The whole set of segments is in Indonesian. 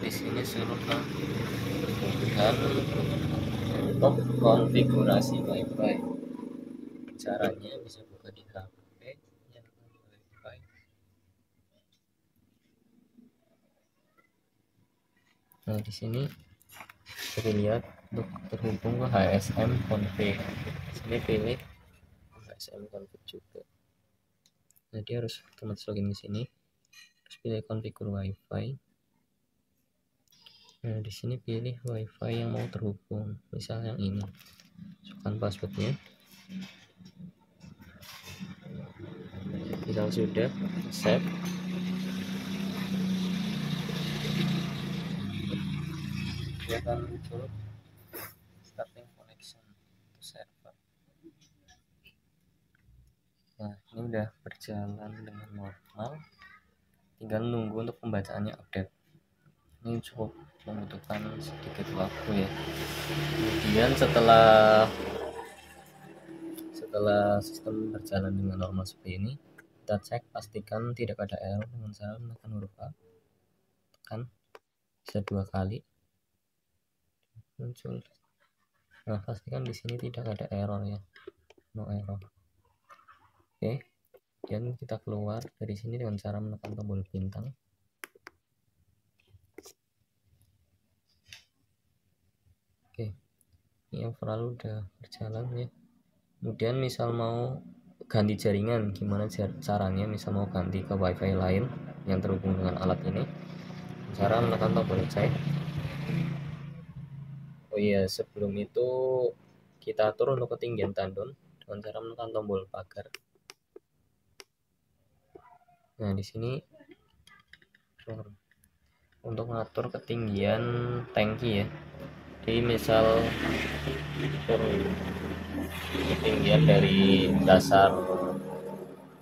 di sini suruh bukan untuk konfigurasi WiFi. Caranya bisa buka di HP, nyalakan WiFi. Nah, di sini bisa dilihat untuk terhubung ke HSM config. Sini pilih HSM config juga. Nah, dia harus otomatis login di sini. Terus pilih konfigur WiFi. Nah, di sini pilih WiFi yang mau terhubung, misal yang ini. Masukkan passwordnya. Misal sudah, save. Dia akan muncul starting connection to server. Nah, ini udah berjalan dengan normal. Tinggal nunggu untuk pembacaannya update. Ini cukup membutuhkan sedikit waktu ya. Kemudian setelah sistem berjalan dengan normal seperti ini, kita cek pastikan tidak ada error dengan cara menekan huruf A. Tekan bisa 2 kali muncul. Nah, pastikan di sini tidak ada error ya, no error. Oke, dan kita keluar dari sini dengan cara menekan tombol bintang. Oke, ini overall udah berjalan ya. Kemudian misal mau ganti jaringan, gimana caranya? Misal mau ganti ke WiFi lain yang terhubung dengan alat ini, cara menekan tombol C. Oh iya, sebelum itu kita atur untuk ketinggian tandon dengan cara menekan tombol pagar. Nah, di sini untuk mengatur ketinggian tangki ya. Jadi misal ketinggian dari dasar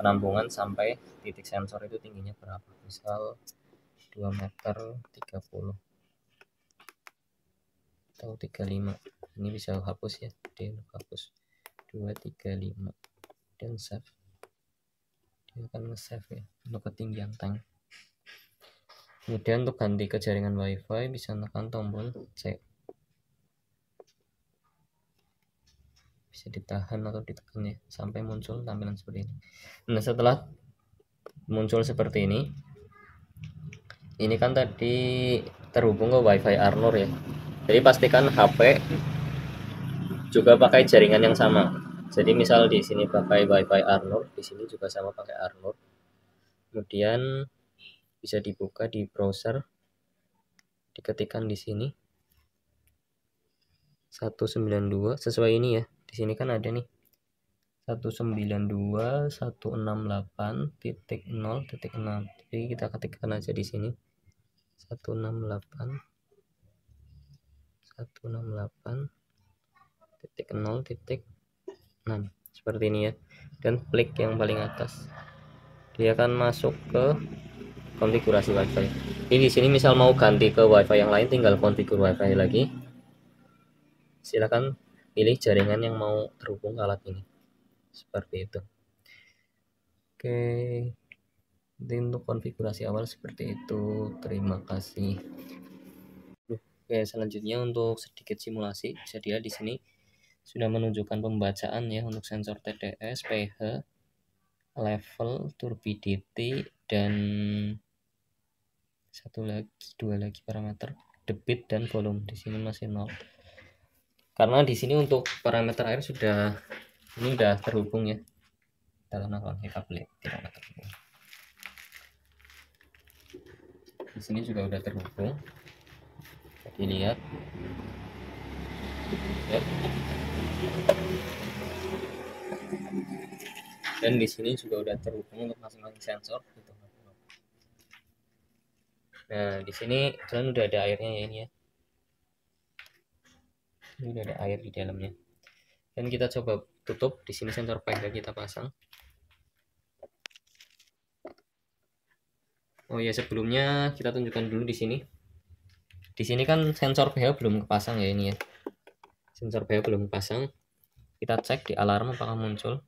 penampungan sampai titik sensor itu tingginya berapa? Misal 2 meter 30 atau 35. Ini bisa hapus ya, dia hapus 235 dan save. Dia akan nge-save ya untuk ketinggian tank. Kemudian untuk ganti ke jaringan WiFi bisa tekan tombol C. Bisa ditahan atau ditekan ya sampai muncul tampilan seperti ini. Nah, setelah muncul seperti ini kan tadi terhubung ke WiFi Arnor ya. Jadi pastikan HP juga pakai jaringan yang sama. Jadi misal di sini pakai WiFi Arnor, di sini juga sama pakai Arnor. Kemudian bisa dibuka di browser, diketikkan di sini 192 sesuai ini ya. Di sini kan ada nih 192.168.0.6. Jadi kita ketikkan aja di sini 168.0.6 seperti ini ya. Dan klik yang paling atas. Dia akan masuk ke konfigurasi WiFi. Ini di sini misal mau ganti ke WiFi yang lain, tinggal konfigur WiFi lagi. Silakan pilih jaringan yang mau terhubung ke alat ini. Seperti itu. Oke, untuk konfigurasi awal seperti itu. Terima kasih. Oke, selanjutnya untuk sedikit simulasi, bisa dilihat di sini sudah menunjukkan pembacaan ya untuk sensor TDS, pH, level, turbidity, dan dua lagi parameter debit dan volume. Di sini masih 0. Karena di sini untuk parameter air sudah terhubung ya. Dalam akun kita beli tidak terhubung. Di sini juga udah terhubung. Jadi lihat. Ya. Dan di sini juga udah terhubung untuk masing-masing sensor gitu. Nah, di sini kalian udah ada airnya ya ini ya. Ini udah ada air di dalamnya. Dan kita coba tutup. Di sini sensor pH kita pasang. Oh ya, sebelumnya kita tunjukkan dulu di sini. Di sini kan sensor pH belum kepasang ya ini ya. Sensor pH belum kepasang. Kita cek di alarm apakah muncul.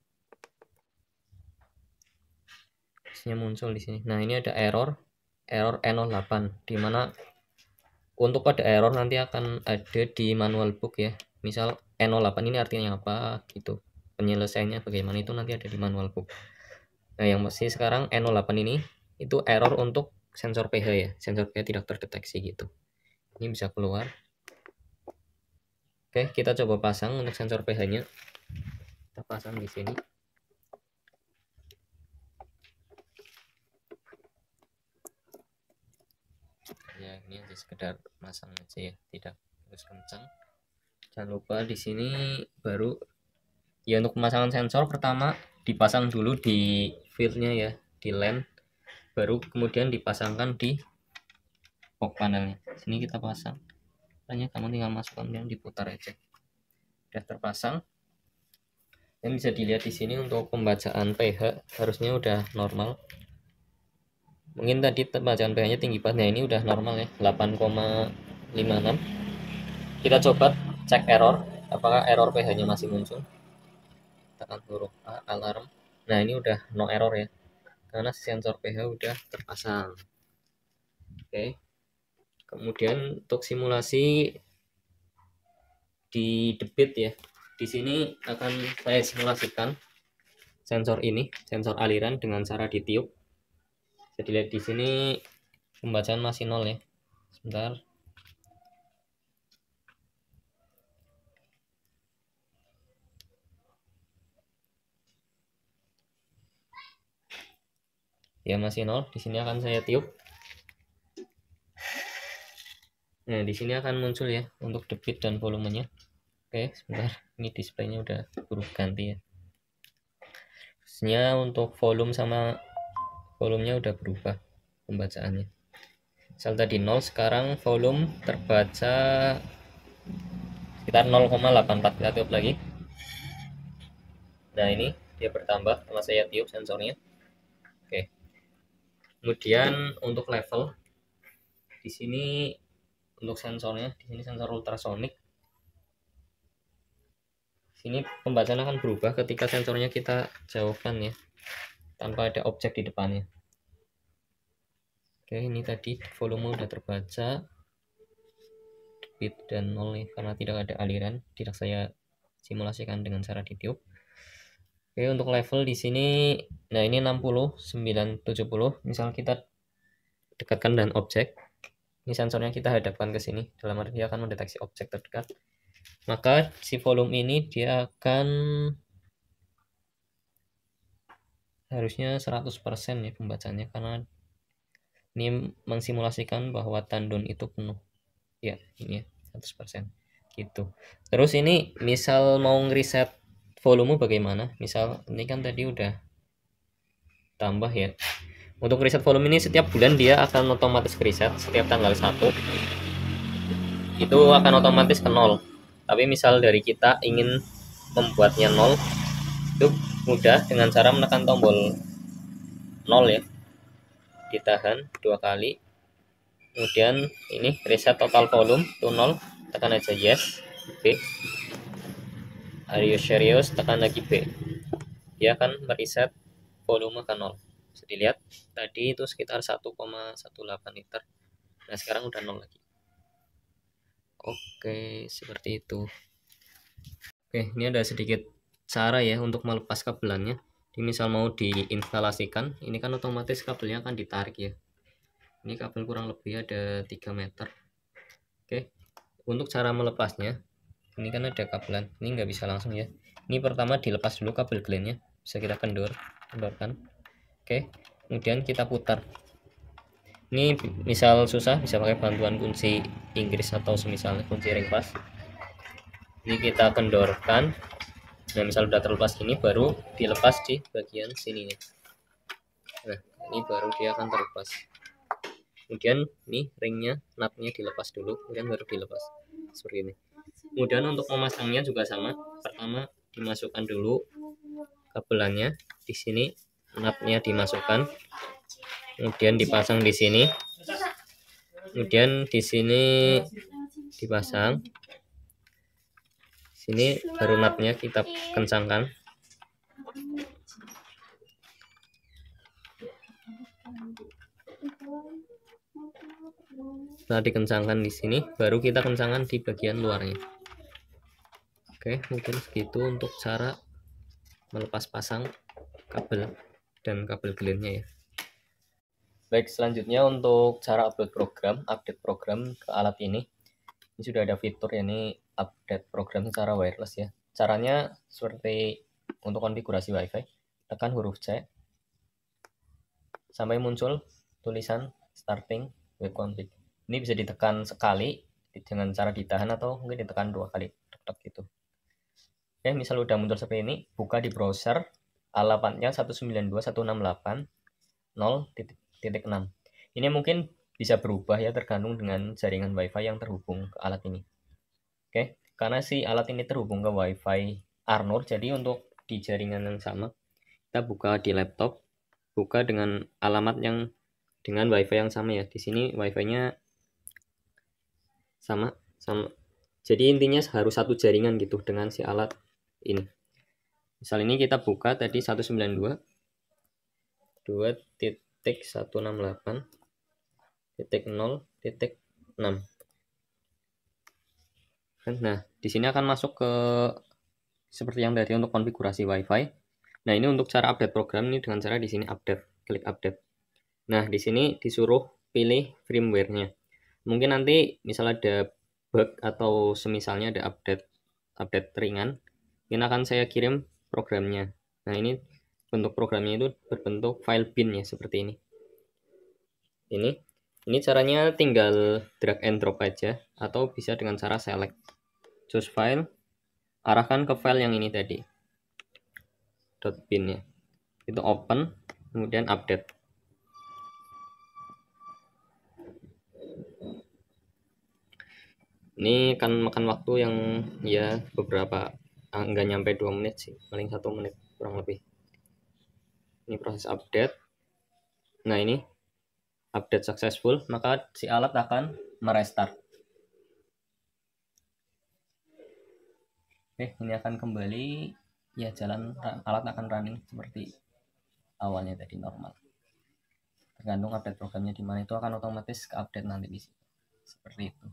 Isinya muncul di sini. Nah, ini ada error N08 di mana Untuk kode error nanti akan ada di manual book ya. Misal E08 ini artinya apa gitu. Penyelesaiannya bagaimana itu nanti ada di manual book. Nah, yang pasti sekarang E08 ini itu error untuk sensor pH ya. Sensor pH tidak terdeteksi gitu. Ini bisa keluar. Oke, kita coba pasang untuk sensor pH-nya. Kita pasang di sini. Ya, ini hanya sekedar masang aja ya, tidak harus kencang. Jangan lupa di sini baru ya untuk pemasangan sensor pertama dipasang dulu di fieldnya ya, di LAN, baru kemudian dipasangkan di box panelnya. Sini kita pasang. Hanya kamu tinggal masukkan dan diputar aja. Sudah terpasang. Dan bisa dilihat di sini untuk pembacaan pH harusnya udah normal. Mungkin tadi pembacaan pH-nya tinggi banget. Nah, ini udah normal ya, 8,56. Kita coba cek error, apakah error pH-nya masih muncul. Tekan huruf A, alarm. Nah, ini udah no error ya, karena sensor pH udah terpasang. Oke. Kemudian untuk simulasi di debit ya. Di sini akan saya simulasikan sensor ini, sensor aliran dengan cara ditiup. Bisa dilihat di sini pembacaan masih nol ya. Sebentar. Ya masih nol. Di sini akan saya tiup. Nah, di sini akan muncul ya untuk debit dan volumenya. Oke, sebentar. Ini displaynya udah berubah ganti ya. Terusnya untuk volume sama volumenya udah berubah pembacaannya. Misal tadi 0, sekarang volume terbaca sekitar 0,84. Kita tiup lagi. Nah, ini dia bertambah sama saya tiup sensornya. Oke. Kemudian untuk level di sini untuk sensornya, di sini sensor ultrasonik. Sini pembacaan akan berubah ketika sensornya kita jauhkan ya, tanpa ada objek di depannya. Oke, ini tadi volume udah terbaca, debit dan 0 nih, karena tidak ada aliran, tidak saya simulasikan dengan cara ditiup. Oke, untuk level di sini, nah ini 60, 9, 70. Misal kita dekatkan dengan objek, ini sensornya kita hadapkan ke sini, dalam arti dia akan mendeteksi objek terdekat. Maka si volume ini dia akan harusnya 100% ya pembacanya, karena ini mensimulasikan bahwa tandon itu penuh ya, ini ya 100% gitu. Terus ini misal mau ngereset volume bagaimana, misal ini kan tadi udah tambah ya. Untuk reset volume ini setiap bulan dia akan otomatis reset setiap tanggal 1 itu akan otomatis ke 0. Tapi misal dari kita ingin membuatnya 0, itu mudah dengan cara menekan tombol 0 ya, ditahan 2 kali, kemudian ini reset total volume to 0, tekan aja yes, B, are you serious, tekan lagi B, dia akan mereset volume ke 0. Bisa dilihat tadi itu sekitar 1,18 liter, nah sekarang udah 0 lagi. Oke, seperti itu. Oke, ini ada sedikit cara ya untuk melepas kabelannya. Ini misal mau diinstalasikan, ini kan otomatis kabelnya akan ditarik ya. Ini kabel kurang lebih ada 3 meter. Oke, untuk cara melepasnya, ini kan ada kabelan, ini nggak bisa langsung ya. Ini pertama dilepas dulu kabel glennya, bisa kita kendorkan. Oke, kemudian kita putar. Ini misal susah bisa pakai bantuan kunci Inggris atau semisalnya kunci ringpas. Ini kita kendorkan. Nah, misal udah terlepas ini baru dilepas di bagian sininya. Nah, ini baru dia akan terlepas. Kemudian ini ringnya, knapnya dilepas dulu, kemudian baru dilepas seperti ini. Kemudian untuk memasangnya juga sama. Pertama dimasukkan dulu kabelannya di sini, knapnya dimasukkan, kemudian dipasang di sini, kemudian di sini dipasang, sini baru knapnya kita kencangkan. Setelah dikencangkan di sini, baru kita kencangkan di bagian luarnya. Oke, mungkin segitu untuk cara melepas pasang kabel dan kabel gelinnya ya. Baik, selanjutnya untuk cara update program ke alat ini. Ini sudah ada fitur ya, ini update program secara wireless ya. Caranya seperti untuk konfigurasi WiFi, tekan huruf C sampai muncul tulisan starting web config. Ini bisa ditekan sekali dengan cara ditahan atau mungkin ditekan 2 kali, tek gitu. Oke, misal udah muncul seperti ini, buka di browser, alamatnya 192.168.0.6. Ini mungkin bisa berubah ya tergantung dengan jaringan WiFi yang terhubung ke alat ini. Oke, karena si alat ini terhubung ke WiFi Arnur, jadi untuk di jaringan yang sama, kita buka di laptop, buka dengan alamat yang dengan WiFi yang sama ya. Di sini WiFi-nya sama. Jadi intinya harus satu jaringan gitu dengan si alat ini. Misal ini kita buka tadi 192.2.168.0.6. Nah, di sini akan masuk ke seperti yang tadi untuk konfigurasi WiFi. Nah, ini untuk cara update program ini dengan cara di sini update, klik update. Nah, di sini disuruh pilih firmware-nya. Mungkin nanti misal ada bug atau semisalnya ada update ringan, ini akan saya kirim programnya. Nah, ini bentuk programnya itu berbentuk file bin ya, seperti ini. Ini caranya tinggal drag and drop aja, atau bisa dengan cara select. Choose file, arahkan ke file yang ini tadi. .bin ya. Itu open, kemudian update. Ini akan makan waktu yang ya beberapa, nggak nyampe 2 menit sih, paling 1 menit kurang lebih. Ini proses update. Nah, ini update successful, maka si alat akan merestart. Oke, ini akan kembali ya jalan, alat akan running seperti awalnya tadi normal. Tergantung update programnya di mana, itu akan otomatis ke update nanti di sini. Seperti itu.